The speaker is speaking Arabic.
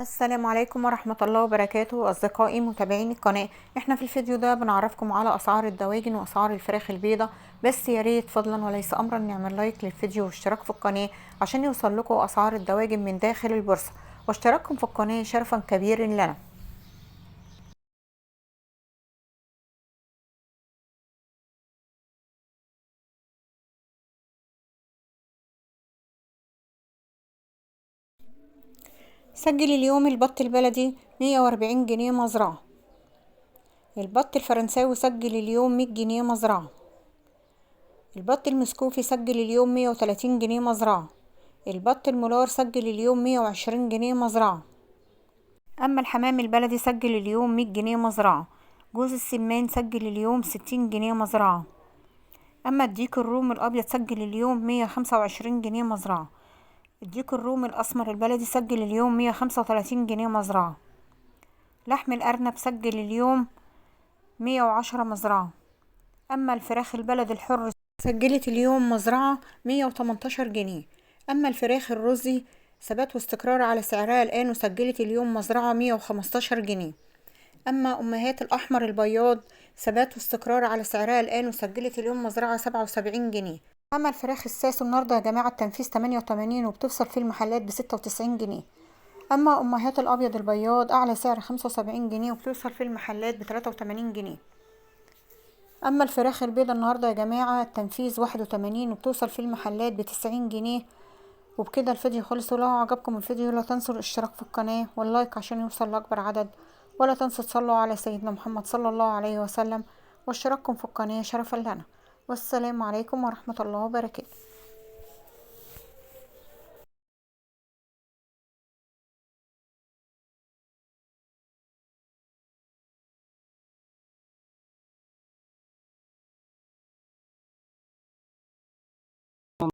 السلام عليكم ورحمة الله وبركاته أصدقائي متابعين القناة. احنا في الفيديو ده بنعرفكم على أسعار الدواجن وأسعار الفراخ البيضة. بس يا ريت فضلا وليس أمرا نعمل لايك للفيديو واشتراك في القناة عشان يوصل لكم أسعار الدواجن من داخل البورصة، واشتراككم في القناة شرفا كبير لنا. سجل اليوم البط البلدي 140 جنيه مزرعة. البط الفرنساوي سجل اليوم 100 جنيه مزرعة. البط المسكوفي سجل اليوم 130 جنيه مزرعة. البط المولار سجل اليوم 120 جنيه مزرعة. أما الحمام البلدي سجل اليوم 100 جنيه مزرعة. جوز السمان سجل اليوم 60 جنيه مزرعة. أما الديك الروم الأبيض سجل اليوم 125 جنيه مزرعة. الديك الروم الأسمر البلدي سجل اليوم 135 جنيه مزرعة. لحم الأرنب سجل اليوم 110 مزرعة. أما الفراخ البلد الحر سجلت اليوم مزرعة 118 جنيه. أما الفراخ الرزي ثبات واستقرار على سعرها الآن وسجلت اليوم مزرعة 115 جنيه. أما أمهات الأحمر البياض ثبات واستقرار على سعرها الآن وسجلت اليوم مزرعة 77 جنيه. أما الفراخ الساسو النهاردة يا جماعة التنفيذ 88 وبتوصل في المحلات ب96 جنيه. أما أمهات الأبيض البياض أعلى سعر 75 جنيه وبتوصل في المحلات ب83 جنيه. أما الفراخ البيضة النهاردة يا جماعة التنفيذ 81 وبتوصل في المحلات ب90 جنيه. وبكده الفيديو خلص، ولو عجبكم الفيديو لا تنسوا الاشتراك في القناة واللايك عشان يوصل لأكبر عدد، ولا تنسوا تصلوا على سيدنا محمد صلى الله عليه وسلم، واشتراككم في القناة شرفا لنا. والسلام عليكم ورحمة الله وبركاته.